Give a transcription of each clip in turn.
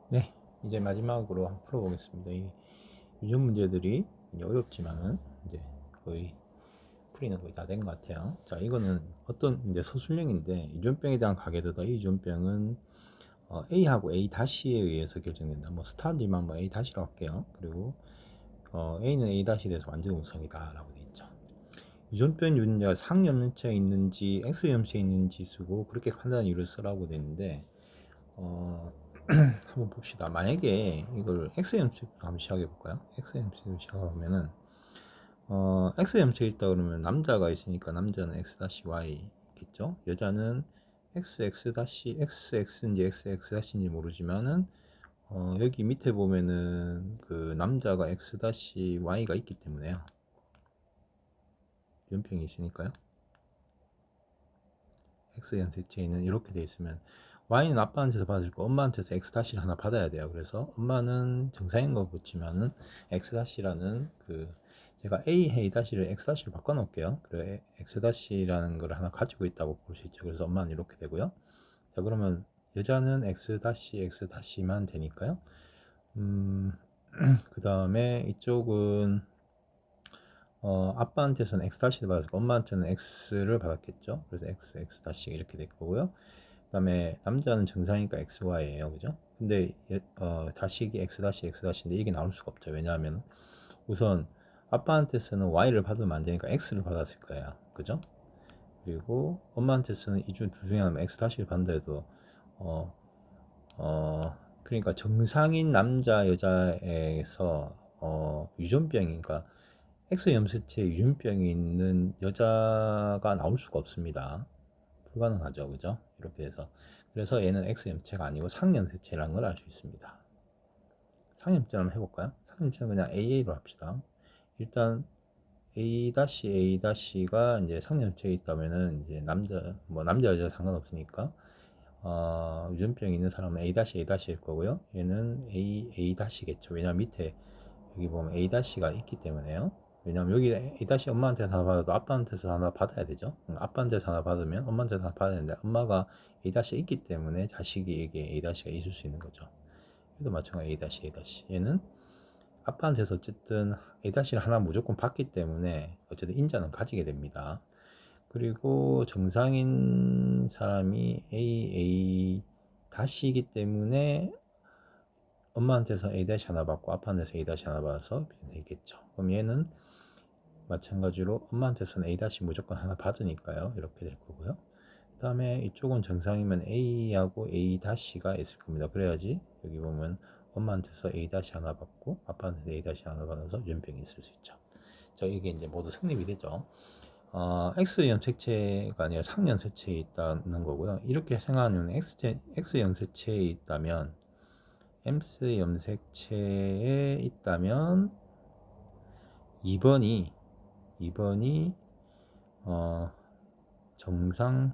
네, 이제 마지막으로 한번 풀어보겠습니다. 이 유전 문제들이 어렵지만은 이제 거의 풀이는 거의 다 된 것 같아요. 자, 이거는 어떤 이제 서술형인데 유전병에 대한 가계도다. 이 유전병은 A하고 A 다시에 의해서 결정된다. 뭐 스타지만 뭐 A 다시라고 할게요. 그리고 A는 A 다시에 대해서 완전 우성이다라고 되어 있죠. 유전병 유전자가 상염체에 있는지 X염체에 있는지 쓰고 그렇게 판단 이유를 쓰라고 되는데 한번 봅시다. 만약에 이걸 X염색으로 한번 시작해 볼까요? X염색으로 시작하면은 X염색이 있다 그러면 남자가 있으니까 남자는 X-Y 겠죠? 여자는 XX인지 XX인지 모르지만은 여기 밑에 보면은 그 남자가 X-Y가 있기 때문에요. 연평이 있으니까요. X염색체는 이렇게 돼 있으면 Y는 아빠한테서 받을 거 엄마한테서 X-를 하나 받아야 돼요. 그래서 엄마는 정상인 거 붙이면은 X-라는 그 제가 A-를 X-로 바꿔 놓을게요. 그래 X-라는 걸 하나 가지고 있다고 볼 수 있죠. 그래서 엄마는 이렇게 되고요. 자, 그러면 여자는 X-만 되니까요. 그 다음에 이쪽은 아빠한테서는 X-를 받았고 엄마한테는 X를 받았겠죠. 그래서 X 이렇게 될 거고요. 그 다음에 남자는 정상이니까 XY예요. 그죠? 근데 다식이 X인데 이게 나올 수가 없죠. 왜냐하면 우선 아빠한테서는 Y를 받으면 안 되니까 X를 받았을 거예요. 그죠? 그리고 엄마한테서는 이 중 둘 중에 하나면 X를 받는다 해도 어, 그러니까 정상인 남자 여자에서 유전병이니까 X 염색체 유전병이 있는 여자가 나올 수가 없습니다. 불가능하죠, 그죠? 이렇게 돼서 그래서 얘는 X 염체가 아니고 상염체라는 걸 알 수 있습니다. 상염체 한번 해볼까요? 상염체는 그냥 AA로 합시다. 일단 A-A가 이제 상염체에 있다면은 이제 남자 여자 상관없으니까 유전병이 있는 사람은 A-A일 거고요. 얘는 A-겠죠. 왜냐면 밑에 여기 보면 A-가 있기 때문에요. 왜냐면 여기 A- 엄마한테서 하나 받아도 아빠한테서 하나 받아야 되죠. 아빠한테서 하나 받으면 엄마한테서 하나 받아야 되는데 엄마가 A- 있기 때문에 자식에게 A-가 있을 수 있는 거죠. 얘도 마찬가지 A-. 얘는 아빠한테서 어쨌든 A-를 하나 무조건 받기 때문에 어쨌든 인자는 가지게 됩니다. 그리고 정상인 사람이 A-이기 때문에 엄마한테서 A- 하나 받고 아빠한테서 A- 하나 받아서 되겠죠. 그럼 얘는 마찬가지로 엄마한테서는 A- 무조건 하나 받으니까요. 이렇게 될 거고요. 그 다음에 이쪽은 정상이면 A하고 A-가 있을 겁니다. 그래야지 여기 보면 엄마한테서 A- 하나 받고 아빠한테서 A- 하나 받아서 유전병이 있을 수 있죠. 자, 이게 이제 모두 성립이 되죠. X 염색체가 아니라 상 염색체에 있다는 거고요. 이렇게 생각하면 X 염색체에 있다면 X 염색체에 있다면 2번이 정상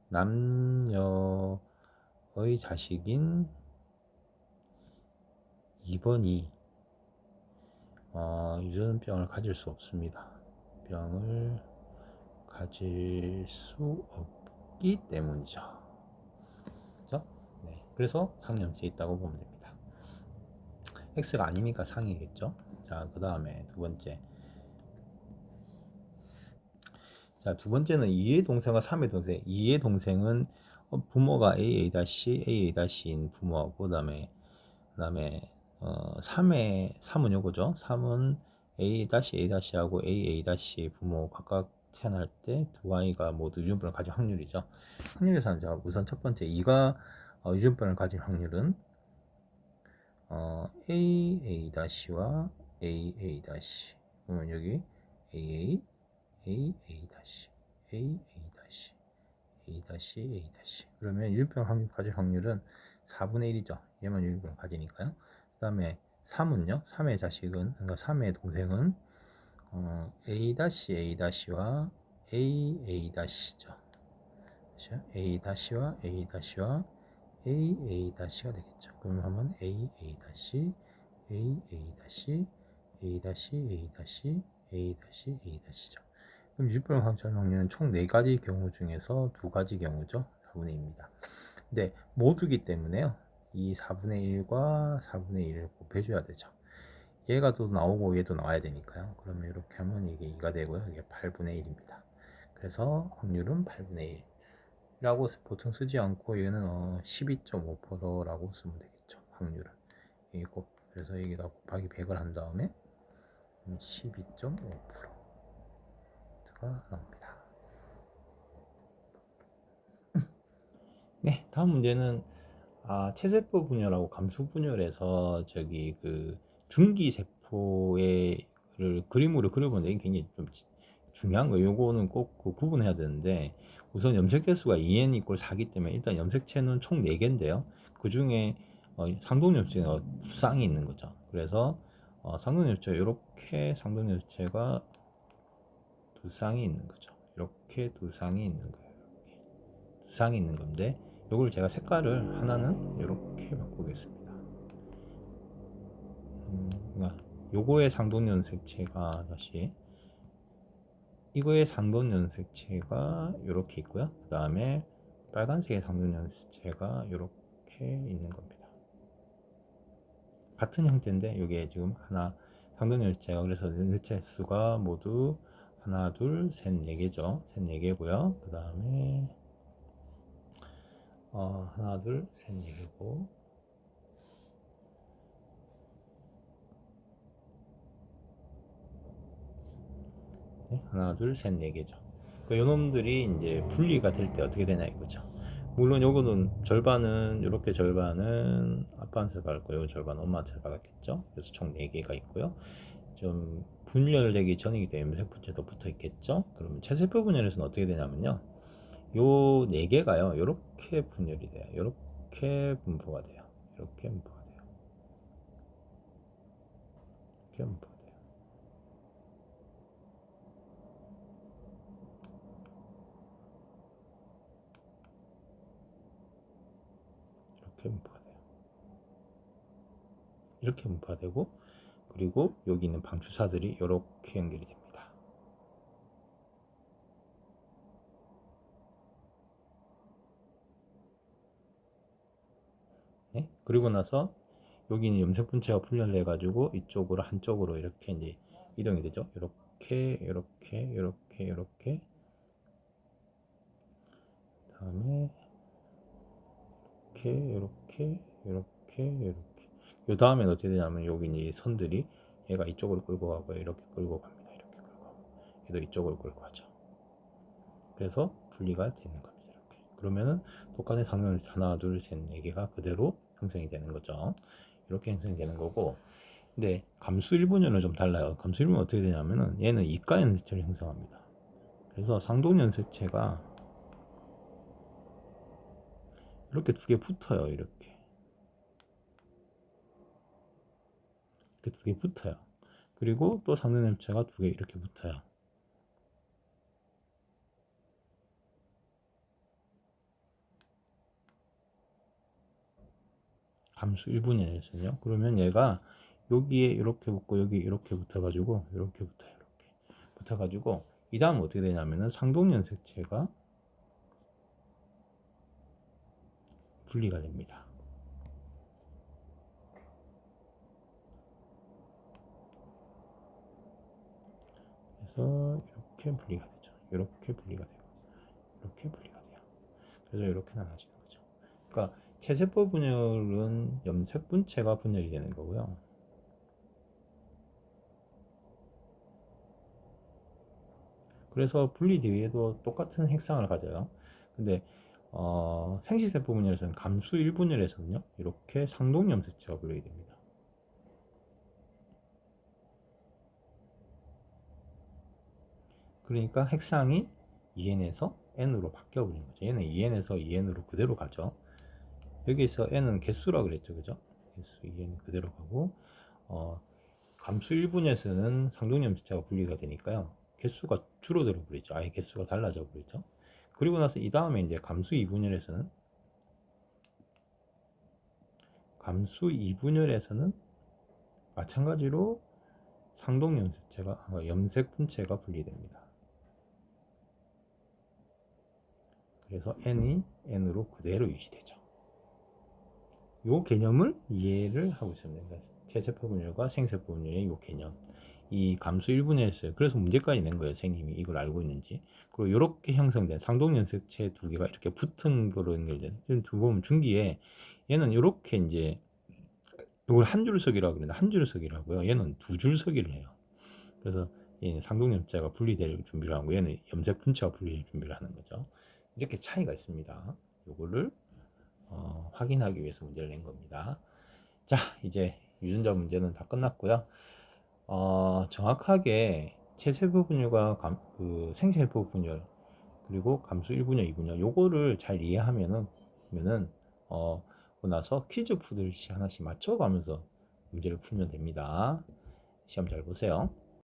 남녀의 자식인 2번이 유전병을 가질 수 없습니다. 병을 가질 수 없기 때문이죠. 그죠? 네. 그래서 상염체에 있다고 보면 됩니다. X가 아니니까 상이겠죠. 자, 그 다음에 두 번째. 자, 두 번째는 2의 동생과 3의 동생. 2의 동생은 부모가 AA-인 부모하고 그다음에 3은 요거죠. 3은 A-하고 AA- 부모 각각 태어날 때 두 아이가 모두 유전병을 가질 확률이죠. 확률에서는 자, 우선 첫 번째 2가 유전병을 가질 확률은 AA-와 AA- 그러면 여기 AA, AA-, AA-, A-, 그러면 유전병 가질 확률은 4분의 1이죠. 얘만 유전병을 가지니까요. 그 다음에 3은요. 3의 자식은 그러니까 3의 동생은 A-와 AA-죠. A-와 A-와 AA-가 되겠죠. 그러면 한번 AA-, AA-, A-, A-죠. 그럼 유전병 확률은 총 4가지 경우 중에서 2가지 경우죠. 4분의 2입니다. 근데 모두기 때문에요. 이 4분의 1과 4분의 1을 곱해줘야 되죠. 얘가 또 나오고 얘도 나와야 되니까요. 그러면 이렇게 하면 이게 2가 되고요. 이게 8분의 1입니다. 그래서 확률은 8분의 1이라고 보통 쓰지 않고 얘는 12.5%라고 쓰면 되겠죠. 확률은. 이거 그래서 여기다 곱하기 100을 한 다음에 12.5%가 나옵니다. 네, 다음 문제는 체세포 분열하고 감수 분열에서 저기 그 중기 세포의 그림으로 그려보는데 이게 굉장히 좀 중요한 거예요. 요거는 꼭 그 구분해야 되는데 우선 염색 개수가 2n 이꼴 4기 때문에 일단 염색체는 총 4개인데요. 그 중에 상동염색체가 두 쌍이 있는 거죠. 그래서 상동염색체 이렇게 상동염색체가 두 쌍이 있는 거죠. 이렇게 두 쌍이 있는 거예요. 이렇게 두 쌍이 있는 건데 요걸 제가 색깔을 하나는 이렇게 바꾸겠습니다. 요거의 상동연색체가 다시 이거의 상동연색체가 이렇게 있고요. 그 다음에 빨간색의 상동연색체가 이렇게 있는 겁니다. 같은 형태인데 이게 지금 하나 상동연색체가 그래서 연색체 수가 모두 하나, 둘, 셋, 네 개죠. 셋, 네 개고요. 그 다음에 하나, 둘, 셋, 네 개고 네? 하나, 둘, 셋, 네 개죠. 그 요놈들이 이제 분리가 될 때 어떻게 되냐 이거죠. 물론 요거는 절반은 이렇게 절반은 아빠한테 받았고 요 절반 엄마한테 받았겠죠. 그래서 총 4개가 있고요. 좀 분열되기 전이기 때문에 염색분체도 붙어 있겠죠. 그러면 체세포 분열에서는 어떻게 되냐면요. 요 4개가요. 이렇게 분열이 돼요. 이렇게 분포가 돼요. 이렇게 분포가 돼요. 이렇게 분포가 돼요. 이렇게 분포가 돼요. 이렇게 분포가 되고 그리고 여기 있는 방출사들이 이렇게 연결이 됩니다. 네? 그리고 나서 여기는 염색분체가 분열해 가지고 이쪽으로 한쪽으로 이렇게 이제 이동이 되죠. 이렇게 이렇게 이렇게 이렇게 다음에 이렇게 이렇게 이렇게 이렇게 요 다음엔 어떻게 되냐면 여기 이제 선들이 얘가 이쪽으로 끌고 가고 이렇게 끌고 갑니다. 이렇게 끌고 가고 얘도 이쪽으로 끌고 가죠. 그래서 분리가 되는 겁니다. 이렇게 그러면은 똑같은 상면을 하나 둘셋네 개가 그대로 형성이 되는 거죠. 이렇게 형성이 되는 거고 근데 감수 일분열은 좀 달라요. 감수 일분은 어떻게 되냐면은 얘는 이가 연색체를 형성합니다. 그래서 상동 연색체가 이렇게 두 개 붙어요. 이렇게 두 개 붙어요. 그리고 또 상동 연색체가 두 개 이렇게 붙어요. 감수 일분열에서는요. 그러면 얘가 여기에 이렇게 붙고 여기 이렇게 붙어가지고 이렇게 붙어요. 이렇게 붙어가지고 이 다음 어떻게 되냐면은 상동 연색체가 분리가 됩니다. 그래서 이렇게 분리가 되죠. 이렇게 분리가 되고 이렇게 분리가 돼요. 그래서 이렇게 나눠지는 거죠. 그러니까 체세포 분열은 염색 분체가 분열이 되는 거고요. 그래서 분리 뒤에도 똑같은 핵상을 가져요. 근데 생식세포 분열에서는 감수 1분열에서는요 이렇게 상동 염색체가 분리가 됩니다. 그러니까 핵상이 2n에서 n으로 바뀌어 버린 거죠. 얘는 2n에서 2n으로 그대로 가죠. 여기서 n은 개수라 그랬죠, 그죠? 개수 2n 그대로 가고 감수 1분에서는 상동염색체가 분리가 되니까요. 개수가 줄어들어 버리죠. 아예 개수가 달라져 버리죠. 그리고 나서 이 다음에 이제 감수 2분열에서는 마찬가지로 상동염색체가 염색분체가 분리됩니다. 그래서 n이 n으로 그대로 유지되죠. 요 개념을 이해를 하고 있습니다. 그러니까 체세포 분열과 생세포 분열의 요 개념. 이 감수 1분위였어요. 그래서 문제까지 낸 거예요. 선생님이 이걸 알고 있는지. 그리고 이렇게 형성된 상동연색체 두 개가 이렇게 붙은 거로 연결된. 두 보면 중기에 얘는 이렇게 이제 이걸 한 줄석이라고 그러는데 한 줄석이라고요. 얘는 두 줄석이를 해요. 그래서 얘는 상동염자가 분리될 준비를 하고 얘는 염색 분체가 분리될 준비를 하는 거죠. 이렇게 차이가 있습니다. 요거를 확인하기 위해서 문제를 낸 겁니다. 자, 이제 유전자 문제는 다 끝났고요. 정확하게 체세포 분열과 그 생세포 분열 그리고 감수 1분열, 2분열 요거를 잘 이해하면은 그러고 나서 퀴즈 푸듯이 하나씩 맞춰가면서 문제를 풀면 됩니다. 시험 잘 보세요.